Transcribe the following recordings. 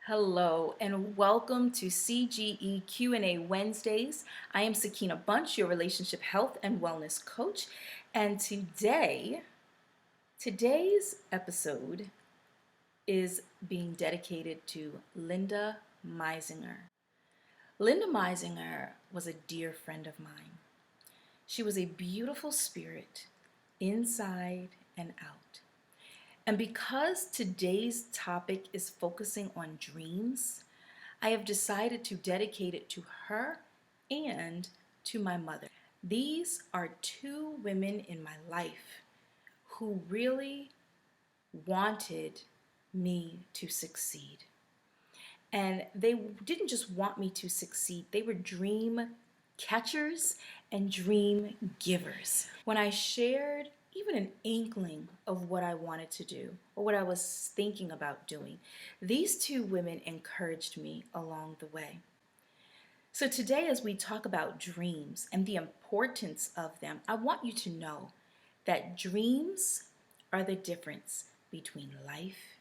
Hello and welcome to CGE Q&A Wednesdays. I am Sakina Bunch, your relationship health and wellness coach, and today's episode is being dedicated to Linda Meisinger. Linda Meisinger was a dear friend of mine. She was a beautiful spirit inside and out. And because today's topic is focusing on dreams, I have decided to dedicate it to her and to my mother. These are two women in my life who really wanted me to succeed. And they didn't just want me to succeed, they were dream catchers and dream givers. When I shared even an inkling of what I wanted to do or what I was thinking about doing, these two women encouraged me along the way. So today, as we talk about dreams and the importance of them, I want you to know that dreams are the difference between life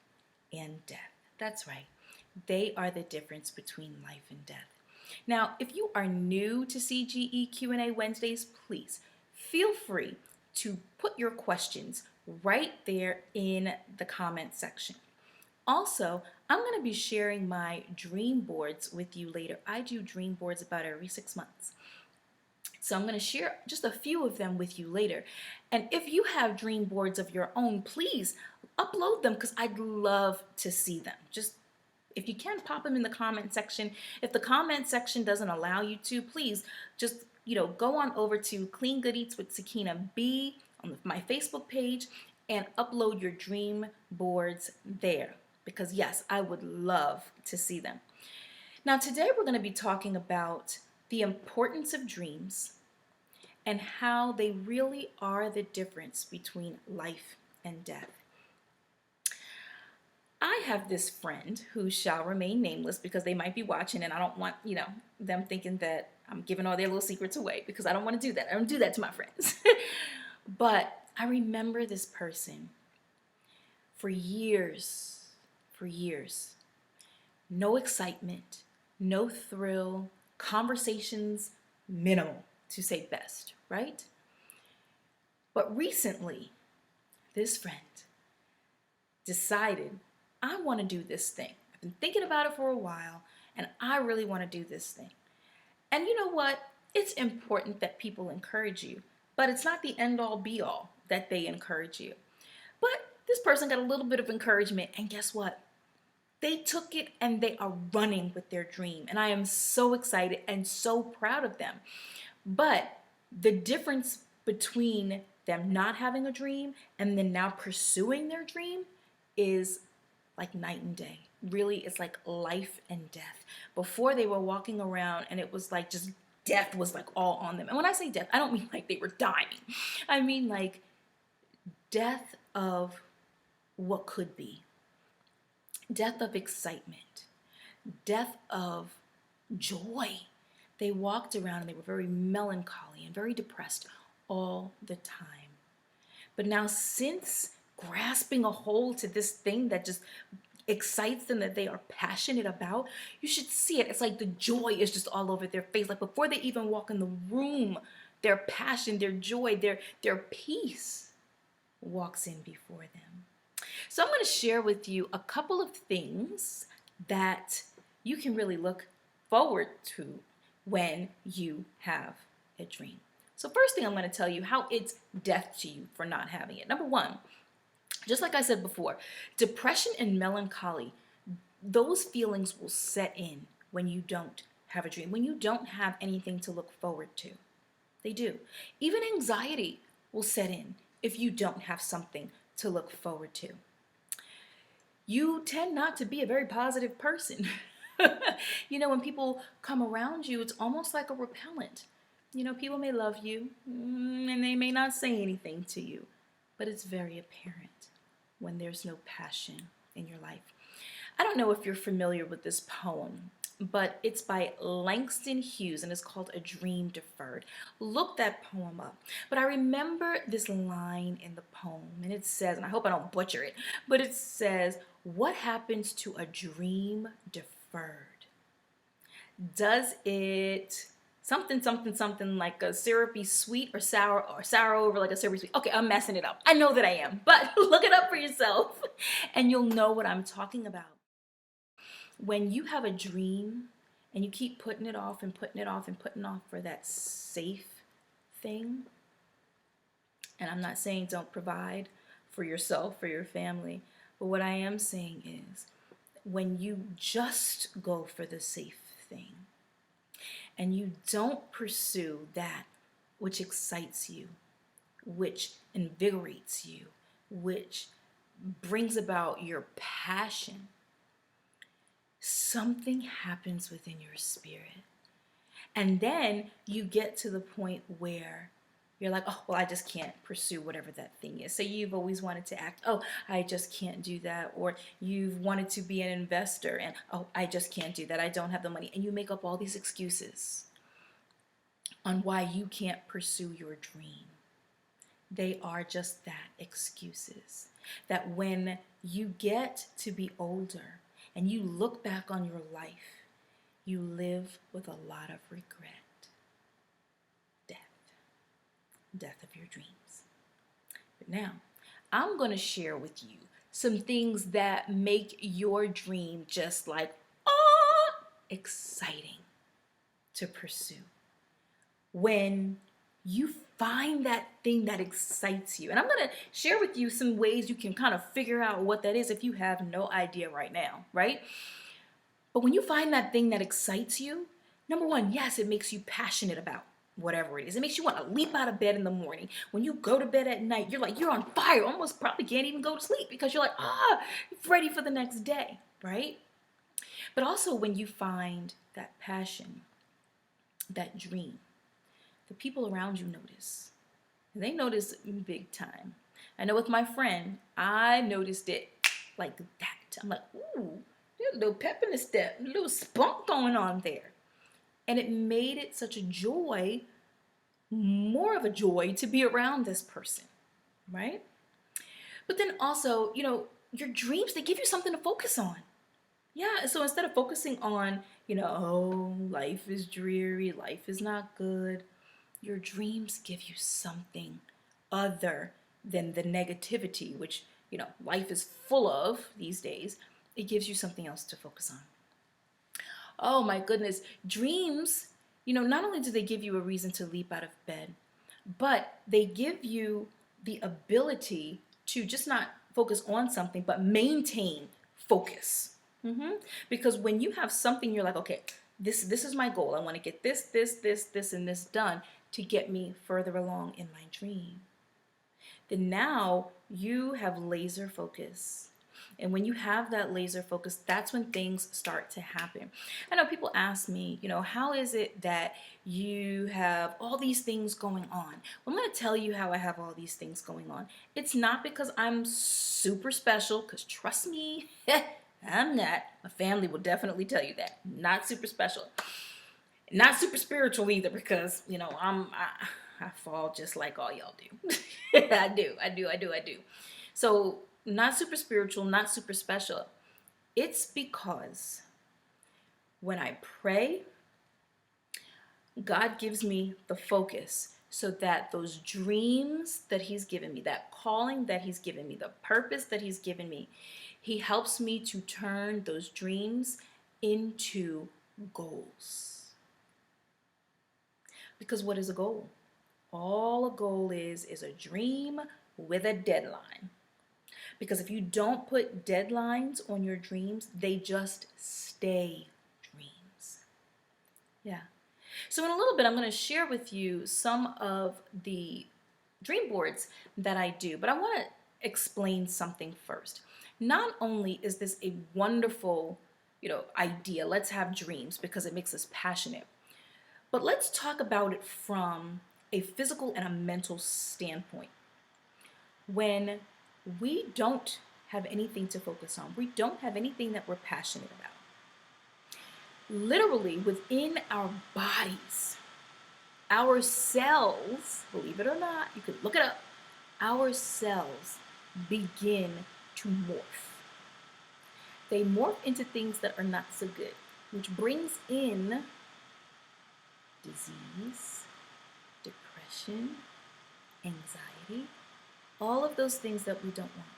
and death. That's right. They are the difference between life and death. Now, if you are new to CGE Q&A Wednesdays, please feel free to put your questions right there in the comment section. Also, I'm going to be sharing my dream boards with you later. I do dream boards about every 6 months. So I'm going to share just a few of them with you later. And if you have dream boards of your own, please upload them because I'd love to see them. Just if you can, pop them in the comment section. If the comment section doesn't allow you to, please just go on over to Clean Good Eats with Sakina B on my Facebook page and upload your dream boards there. Because yes, I would love to see them. Now today we're going to be talking about the importance of dreams and how they really are the difference between life and death. I have this friend who shall remain nameless because they might be watching and I don't want, them thinking that I'm giving all their little secrets away because I don't want to do that. I don't do that to my friends. But I remember this person for years. No excitement, no thrill, conversations minimal, to say best, right? But recently, this friend decided, I want to do this thing. I've been thinking about it for a while, and I really want to do this thing. And you know what? It's important that people encourage you, but it's not the end-all be-all that they encourage you. But this person got a little bit of encouragement, and guess what? They took it and they are running with their dream. And I am so excited and so proud of them. But the difference between them not having a dream and then now pursuing their dream is like night and day. Really, it's like life and death. Before they were walking around and it was like just death was like all on them. And when I say death, I don't mean like they were dying. I mean like death of what could be. Death of excitement, death of joy. They walked around and they were very melancholy and very depressed all the time. But now, since grasping a hold to this thing that just excites them, that they are passionate about, you should see it. It's like the joy is just all over their face. Like before they even walk in the room, their passion, their joy, their peace walks in before them. So I'm going to share with you a couple of things that you can really look forward to when you have a dream. So first thing I'm going to tell you how it's death to you for not having it. Number one, just like I said before, depression and melancholy, those feelings will set in when you don't have a dream, when you don't have anything to look forward to. They do. Even anxiety will set in if you don't have something to look forward to. You tend not to be a very positive person. When people come around you, it's almost like a repellent. People may love you and they may not say anything to you, but it's very apparent when there's no passion in your life. I don't know if you're familiar with this poem, but it's by Langston Hughes and it's called A Dream Deferred. Look that poem up. But I remember this line in the poem and it says, and I hope I don't butcher it, but it says, What happens to a dream deferred? Does it something like a syrupy sweet or sour over like a syrupy sweet? Okay, I'm messing it up. I know that I am, but look it up for yourself and you'll know what I'm talking about. When you have a dream and you keep putting it off and putting it off and putting it off for that safe thing, and I'm not saying don't provide for yourself, for your family, but what I am saying is when you just go for the safe thing and you don't pursue that which excites you, which invigorates you, which brings about your passion, something happens within your spirit. And then you get to the point where you're like, oh, well, I just can't pursue whatever that thing is. So you've always wanted to act, oh, I just can't do that. Or you've wanted to be an investor and, oh, I just can't do that. I don't have the money. And you make up all these excuses on why you can't pursue your dream. They are just that, excuses. That when you get to be older and you look back on your life, you live with a lot of regret. Death of your dreams. But now, I'm going to share with you some things that make your dream just like, oh, exciting to pursue. When you find that thing that excites you. And I'm going to share with you some ways you can kind of figure out what that is if you have no idea right now, right? But when you find that thing that excites you, number one, yes, it makes you passionate about whatever it is. It makes you want to leap out of bed in the morning. When you go to bed at night, you're on fire. Almost probably can't even go to sleep because you're like, ready for the next day, right? But also when you find that passion, that dream, the people around you notice. And they notice big time. I know with my friend, I noticed it like that. I'm like, ooh, there's a little pep in the step, a little spunk going on there. And it made it such a joy, more of a joy to be around this person, right? But then also, your dreams, they give you something to focus on. Yeah, so instead of focusing on, oh, life is dreary, life is not good, your dreams give you something other than the negativity, which, life is full of these days. It gives you something else to focus on. Oh my goodness, dreams, not only do they give you a reason to leap out of bed, but they give you the ability to just not focus on something, but maintain focus. Because when you have something, you're like, okay, this is my goal. I want to get this, and this done to get me further along in my dream. Then now you have laser focus. And when you have that laser focus, that's when things start to happen. I know people ask me, how is it that you have all these things going on? Well, I'm going to tell you how I have all these things going on. It's not because I'm super special, because trust me, I'm not. My family will definitely tell you that. Not super special. Not super spiritual either, because, I fall just like all y'all do. I do. So not super spiritual, not super special. It's because when I pray, God gives me the focus so that those dreams that he's given me, that calling that he's given me, the purpose that he's given me, he helps me to turn those dreams into goals. Because what is a goal? All a goal is a dream with a deadline. Because if you don't put deadlines on your dreams, they just stay dreams. Yeah. So in a little bit, I'm going to share with you some of the dream boards that I do, but I want to explain something first. Not only is this a wonderful, idea, let's have dreams because it makes us passionate, but let's talk about it from a physical and a mental standpoint. When we don't have anything to focus on, we don't have anything that we're passionate about, literally within our bodies, our cells, believe it or not, you could look it up, our cells begin to morph. they morph into things that are not so good, which brings in disease, depression, anxiety, all of those things that we don't want.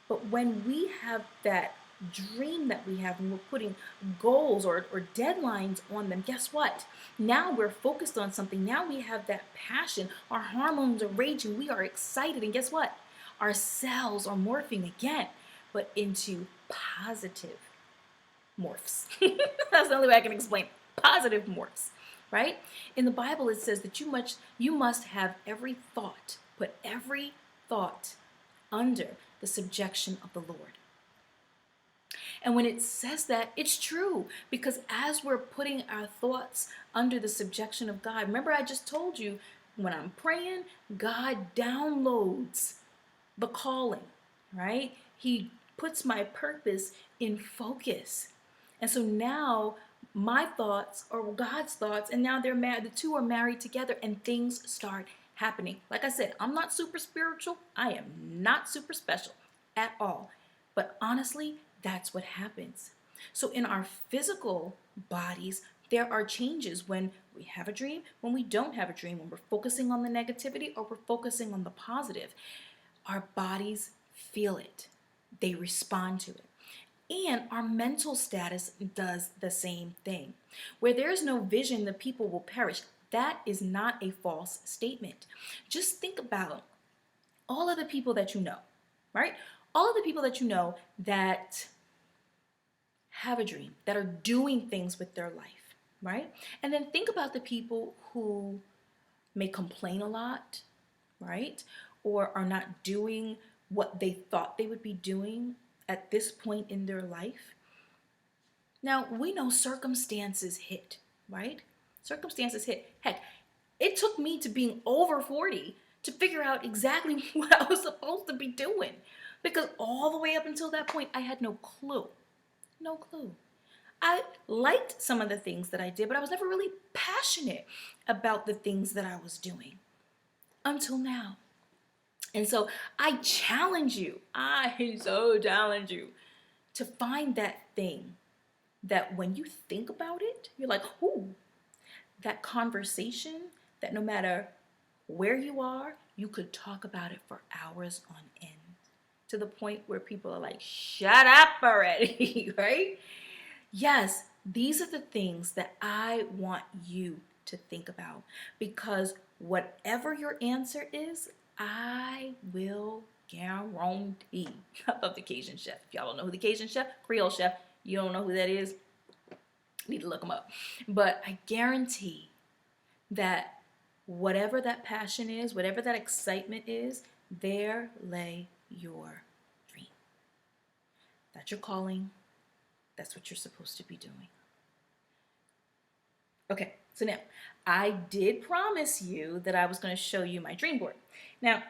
But when we have that dream that we have and we're putting goals or deadlines on them, guess what? Now we're focused on something. Now we have that passion. Our hormones are raging. We are excited. And guess what? Our cells are morphing again, but into positive morphs. That's the only way I can explain it. Positive morphs, right? In the Bible, it says that you must have every thought, put every thought under the subjection of the Lord. And when it says that, it's true, because as we're putting our thoughts under the subjection of God, remember I just told you, when I'm praying, God downloads the calling, right? He puts my purpose in focus. And so now my thoughts are God's thoughts, and now they're married. The two are married together, and things start happening. Like I said, I'm not super spiritual. I am not super special at all. But honestly, that's what happens. So in our physical bodies, there are changes when we have a dream, when we don't have a dream, when we're focusing on the negativity or we're focusing on the positive. Our bodies feel it. They respond to it. And our mental status does the same thing. Where there is no vision, the people will perish. That is not a false statement. Just think about all of the people that you know, right? All of the people that you know that have a dream, that are doing things with their life, right? And then think about the people who may complain a lot, right? Or are not doing what they thought they would be doing at this point in their life. Now, we know circumstances hit, right? Circumstances hit. Heck, it took me to being over 40 to figure out exactly what I was supposed to be doing. Because all the way up until that point, I had no clue. No clue. I liked some of the things that I did, but I was never really passionate about the things that I was doing until now. And so I challenge you, I so challenge you to find that thing that when you think about it, you're like, ooh, that conversation that no matter where you are, you could talk about it for hours on end, to the point where people are like, shut up already, right? Yes, these are the things that I want you to think about, because whatever your answer is, I will guarantee. I love the Cajun chef. If y'all don't know who the Cajun chef, Creole chef, you don't know who that is, need to look them up. But I guarantee that whatever that passion is, whatever that excitement is, there lay your dream. That's your calling. That's what you're supposed to be doing. Okay, so now I did promise you that I was going to show you my dream board. Now,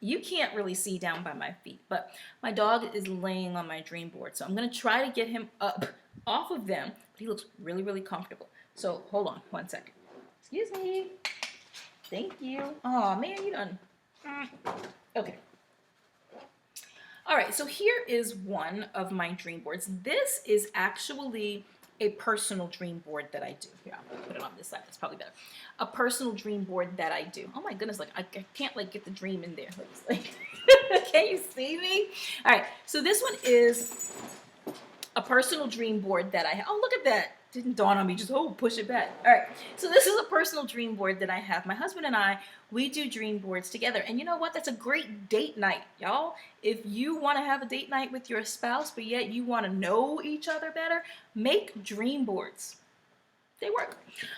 you can't really see down by my feet, but my dog is laying on my dream board, so I'm going to try to get him up off of them. But he looks really, really comfortable. So hold on one second. Excuse me. Thank you. Oh man, you done. Okay. All right, so here is one of my dream boards. This is actually a personal dream board that I do. Here, I'm gonna put it on this side. That's probably better. A personal dream board that I do. Oh my goodness, like I can't like get the dream in there. Like, can you see me? All right, so this one is a personal dream board that I have. Oh, look at that. Didn't dawn on me. Just, push it back. All right. So this is a personal dream board that I have. My husband and I, we do dream boards together. And you know what? That's a great date night, y'all. If you want to have a date night with your spouse, but yet you want to know each other better, make dream boards. They work.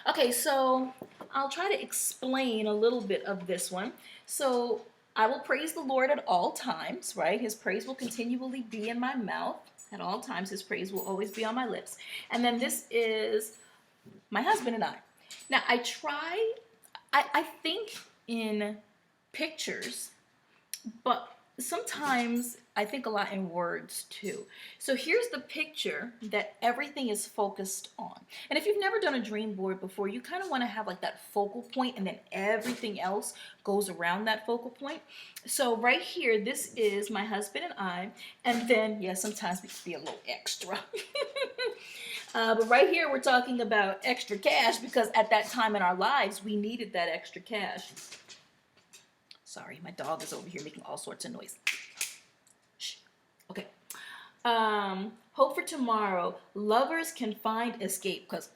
Okay, so I'll try to explain a little bit of this one. So I will praise the Lord at all times, right? His praise will continually be in my mouth. At all times, his praise will always be on my lips. And then this is my husband and I. Now, I think in pictures, but sometimes I think a lot in words too. So here's the picture that everything is focused on. And if you've never done a dream board before, you kind of want to have like that focal point and then everything else goes around that focal point. So right here, this is my husband and I. And then, yeah, sometimes we can be a little extra. But right here, we're talking about extra cash because at that time in our lives, we needed that extra cash. Sorry, my dog is over here making all sorts of noise. Shh. Okay. Hope for tomorrow. Lovers can find escape because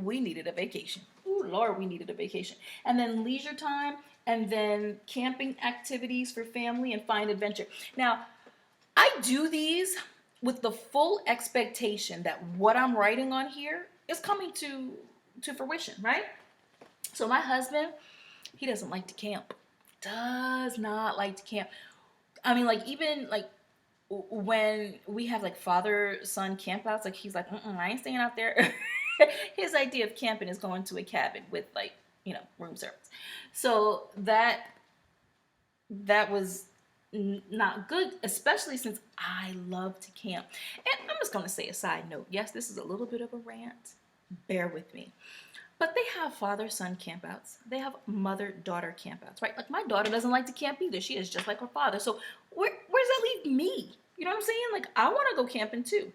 we needed a vacation. Ooh, Lord, we needed a vacation. And then leisure time, and then camping activities for family and find adventure. Now, I do these with the full expectation that what I'm writing on here is coming to fruition, right? So my husband, he doesn't like to camp. Does not like to camp. I mean, like even like when we have like father-son campouts, like he's like, I ain't staying out there. His idea of camping is going to a cabin with like, room service. So that was not good, especially since I love to camp. And I'm just going to say a side note. Yes, this is a little bit of a rant. Bear with me. But they have father-son campouts. They have mother-daughter campouts, right? Like my daughter doesn't like to camp either. She is just like her father. So where does that leave me? You know what I'm saying? Like I want to go camping too.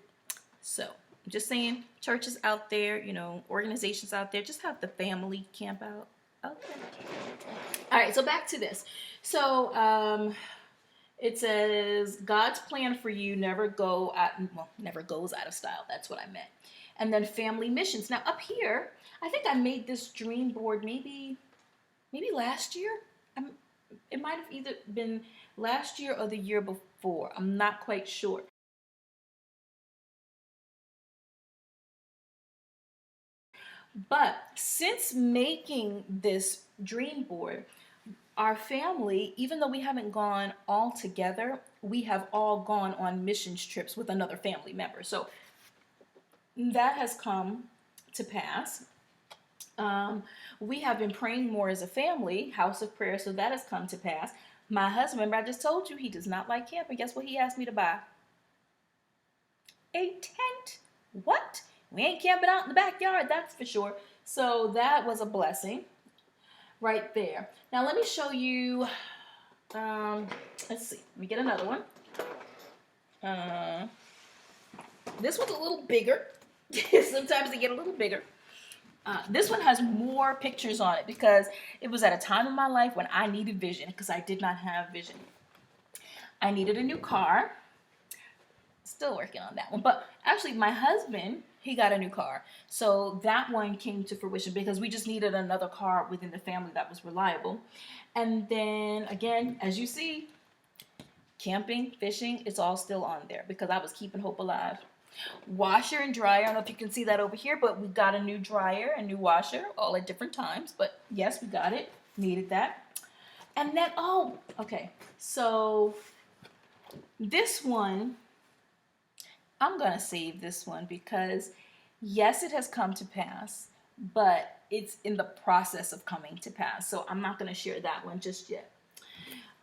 So I'm just saying, churches out there, organizations out there, just have the family camp out. Okay. All right, so back to this. So it says God's plan for you never goes out of style. That's what I meant. And then family missions. Now up here, I think I made this dream board maybe last year. It might have either been last year or the year before. I'm not quite sure. But since making this dream board, our family, even though we haven't gone all together, we have all gone on missions trips with another family member. So that has come to pass. We have been praying more as a family, house of prayer, so that has come to pass. My husband, remember I just told you he does not like camping. Guess what he asked me to buy? A tent. What? We ain't camping out in the backyard, that's for sure. So that was a blessing right there. Now let me show you, let's see, let me get another one. This one's a little bigger. Sometimes they get a little bigger. This one has more pictures on it because it was at a time in my life when I needed vision because I did not have vision. I needed a new car. Still working on that one. But actually, my husband, he got a new car. So that one came to fruition because we just needed another car within the family that was reliable. And then, again, as you see, camping, fishing, it's all still on there because I was keeping hope alive. Washer and dryer. I don't know if you can see that over here, but we got a new dryer, a new washer, all at different times. But yes, we got it. Needed that. And then, okay. So this one, I'm going to save this one because yes, it has come to pass, but it's in the process of coming to pass. So I'm not going to share that one just yet.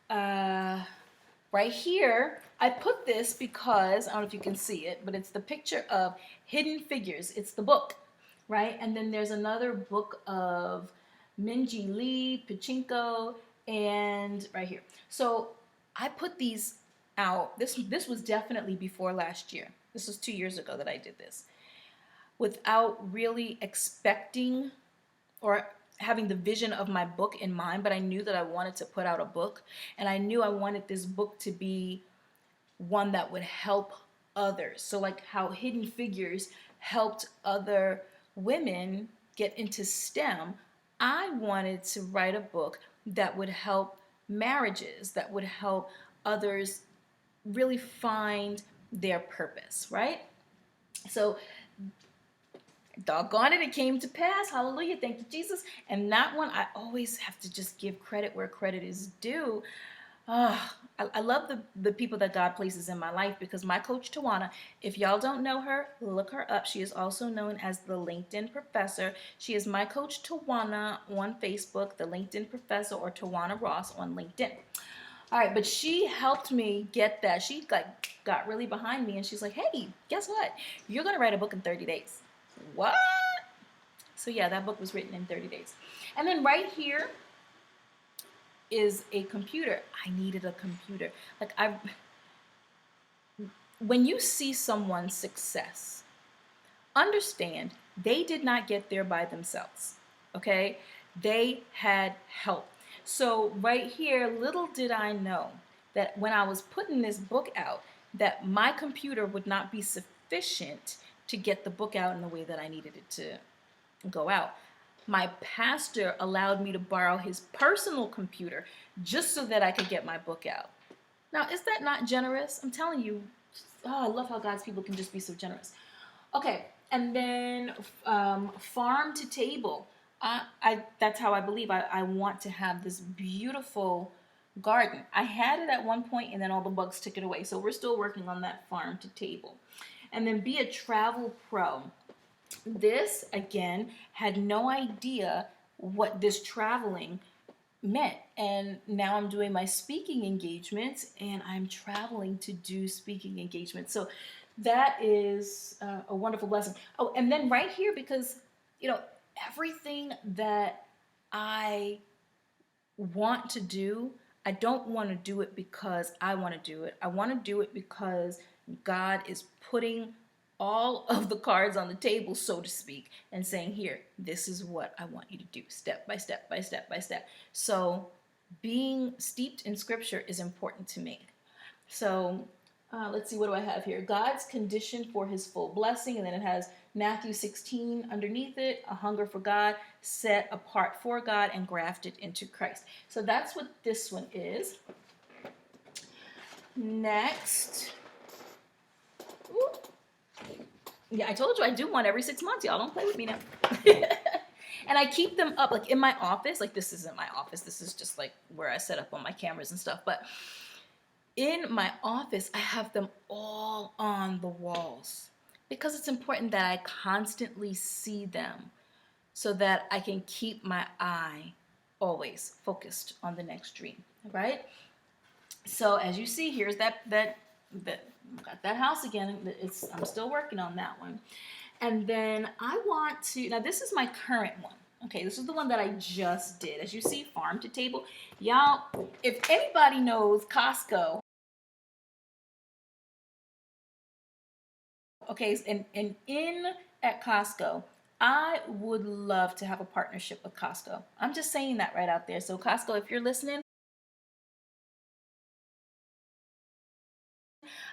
Right here, I put this because, I don't know if you can see it, but it's the picture of Hidden Figures. It's the book, right? And then there's another book of Minji Lee, Pachinko, and right here. So I put these out. This was definitely before last year. This was 2 years ago that I did this. Without really expecting or having the vision of my book in mind, but I knew that I wanted to put out a book, and I knew I wanted this book to be one that would help others. So like how Hidden Figures helped other women get into STEM, I wanted to write a book that would help marriages, that would help others really find their purpose, right? So doggone it, it came to pass. Hallelujah. Thank you, Jesus. And that one, I always have to just give credit where credit is due. I love the people that God places in my life because my coach, Tawana, if y'all don't know her, look her up. She is also known as the LinkedIn Professor. She is my coach, Tawana, on Facebook, the LinkedIn Professor, or Tawana Ross on LinkedIn. All right, but she helped me get that. She like got really behind me, and she's like, "Hey, guess what? You're gonna write a book in 30 days." What? So yeah, that book was written in 30 days. And then right here is a computer. I needed a computer. Like I when you see someone's success, understand they did not get there by themselves. Okay? They had help. So right here, little did I know that when I was putting this book out, that my computer would not be sufficient to get the book out in the way that I needed it to go out. My pastor allowed me to borrow his personal computer just so that I could get my book out. Now, is that not generous? I'm telling you, oh, I love how God's people can just be so generous. Okay, and then farm to table. That's how I believe I want to have this beautiful garden. I had it at one point, and then all the bugs took it away. So we're still working on that farm to table. And then be a travel pro. This, again, had no idea what this traveling meant. And now I'm doing my speaking engagements, and I'm traveling to do speaking engagements. So that is a wonderful blessing. Oh, and then right here, because, everything that I want to do, I don't want to do it because I want to do it. I want to do it because God is putting all of the cards on the table, so to speak, and saying, here, this is what I want you to do, step by step by step by step. So being steeped in scripture is important to me. So let's see, what do I have here? God's condition for his full blessing. And then it has Matthew 16 underneath it, a hunger for God, set apart for God, and grafted into Christ. So that's what this one is. Next. Ooh. Yeah, I told you I do one every 6 months. Y'all don't play with me now. And I keep them up like in my office. Like this isn't my office. This is just like where I set up all my cameras and stuff. But in my office, I have them all on the walls because it's important that I constantly see them so that I can keep my eye always focused on the next dream, right? So as you see, here's that got that house again. I'm still working on that one. And then I want to, now this is my current one. Okay, this is the one that I just did. As you see, farm to table. Y'all, if anybody knows Costco, okay, and in at Costco, I would love to have a partnership with Costco. I'm just saying that right out there. So Costco, if you're listening,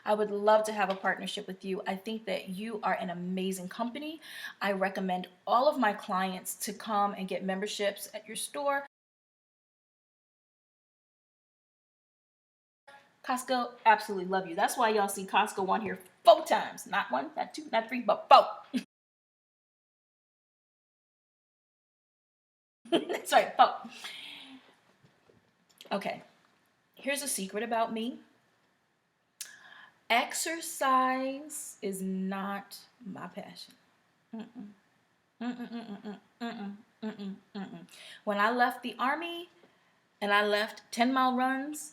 I would love to have a partnership with you. I think that you are an amazing company. I recommend all of my clients to come and get memberships at your store. Costco, absolutely love you. That's why y'all see Costco on here 4 times. Not 1, not 2, not 3, but 4. That's right, 4. Okay, here's a secret about me. Exercise is not my passion. Mm-mm. Mm-mm, mm-mm, mm-mm, mm-mm, mm-mm. When I left the Army and I left 10-mile runs,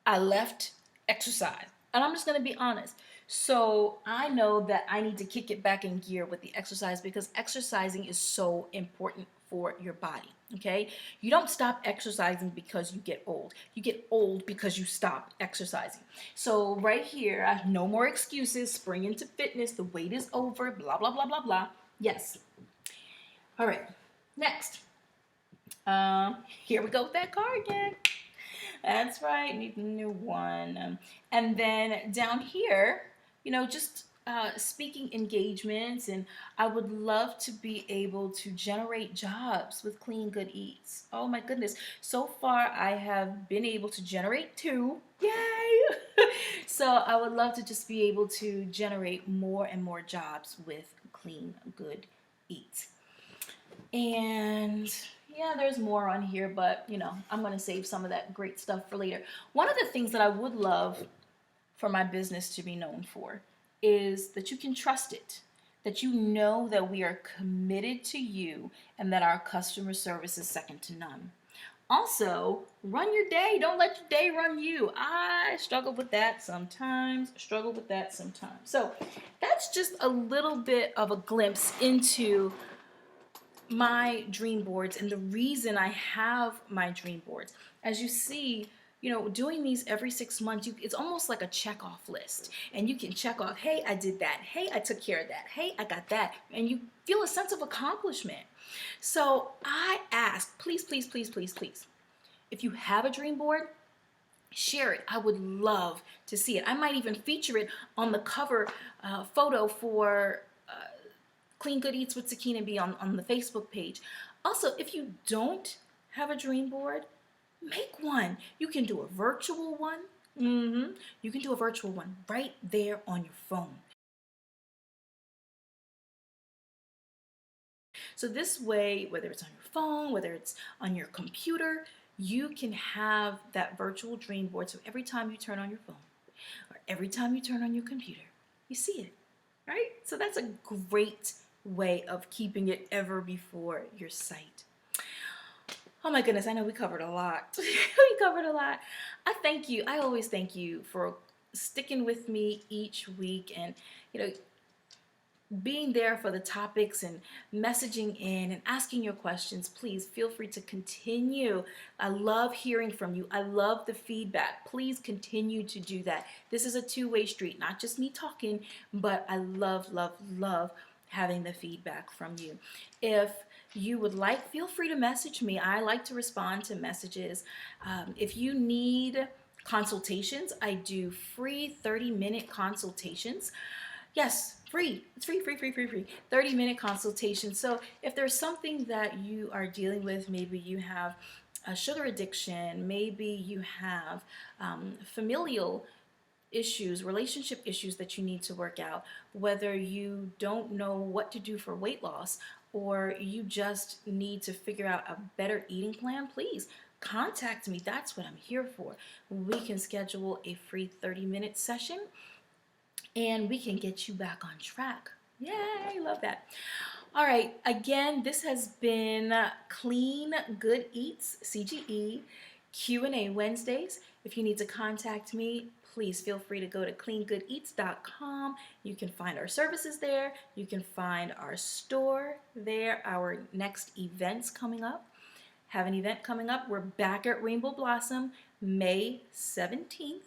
I left exercise. And I'm just going to be honest. So I know that I need to kick it back in gear with the exercise because exercising is so important for your body. Okay? You don't stop exercising because you get old. You get old because you stop exercising. So right here, I have no more excuses. Spring into fitness. The wait is over. Blah, blah, blah, blah, blah. Yes. All right. Next. Here we go with that card again. That's right, need a new one. And then down here, just speaking engagements, and I would love to be able to generate jobs with Clean Good Eats. Oh my goodness. So far, I have been able to generate 2. Yay! So I would love to just be able to generate more and more jobs with Clean Good Eats. And yeah, there's more on here, but I'm going to save some of that great stuff for later. One of the things that I would love for my business to be known for is that you can trust it, that you know that we are committed to you and that our customer service is second to none. Also, run your day. Don't let your day run you. I struggle with that sometimes. So that's just a little bit of a glimpse into my dream boards and the reason I have my dream boards. As you see, doing these every 6 months, it's almost like a check off list. And you can check off, hey, I did that. Hey, I took care of that. Hey, I got that. And you feel a sense of accomplishment. So I ask, please, please, please, please, please, if you have a dream board, share it. I would love to see it. I might even feature it on the cover photo for Clean Good Eats with Sakina B on the Facebook page. Also, if you don't have a dream board, make one. You can do a virtual one. You can do a virtual one right there on your phone. So this way, whether it's on your phone, whether it's on your computer, you can have that virtual dream board. So every time you turn on your phone or every time you turn on your computer, you see it, right? So that's a great way of keeping it ever before your sight. Oh my goodness, I know we covered a lot. We covered a lot. I thank you. I always thank you for sticking with me each week and, being there for the topics and messaging in and asking your questions. Please feel free to continue. I love hearing from you. I love the feedback. Please continue to do that. This is a two-way street, not just me talking, but I love, love, love having the feedback from you. If you would like, feel free to message me. I like to respond to messages. If you need consultations, I do free 30-minute consultations. Yes, free. It's free, free, free, free, free. 30-minute consultation. So if there's something that you are dealing with, maybe you have a sugar addiction, maybe you have familial issues, relationship issues that you need to work out, whether you don't know what to do for weight loss or you just need to figure out a better eating plan, please contact me. That's what I'm here for. We can schedule a free 30-minute session and we can get you back on track. Yay, love that. All right, again, this has been Clean Good Eats, CGE, Q&A Wednesdays. If you need to contact me, please feel free to go to cleangoodeats.com. You can find our services there. You can find our store there, our next events coming up. Have an event coming up. We're back at Rainbow Blossom, May 17th.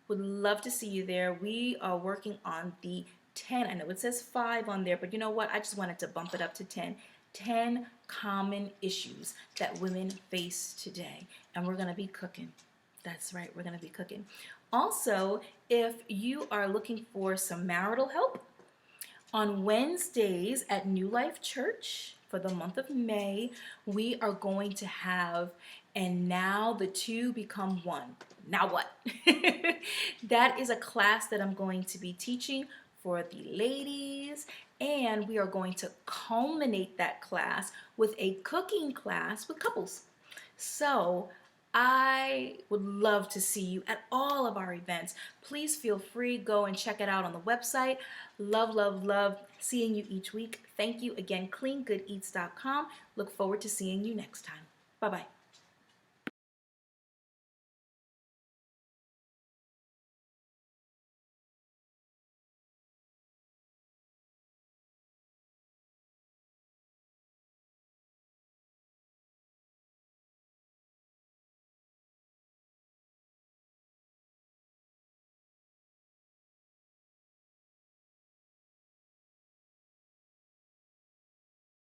Would love to see you there. We are working on the 10, I know it says 5 on there, but you know what? I just wanted to bump it up to 10. 10 common issues that women face today. And we're going to be cooking. That's right, we're going to be cooking. Also, if you are looking for some marital help, on Wednesdays at New Life Church for the month of May, we are going to have And Now the Two Become One. Now what? That is a class that I'm going to be teaching for the ladies, and we are going to culminate that class with a cooking class with couples. So I would love to see you at all of our events. Please feel free, go and check it out on the website. Love, love, love seeing you each week. Thank you again, cleangoodeats.com. Look forward to seeing you next time. Bye-bye.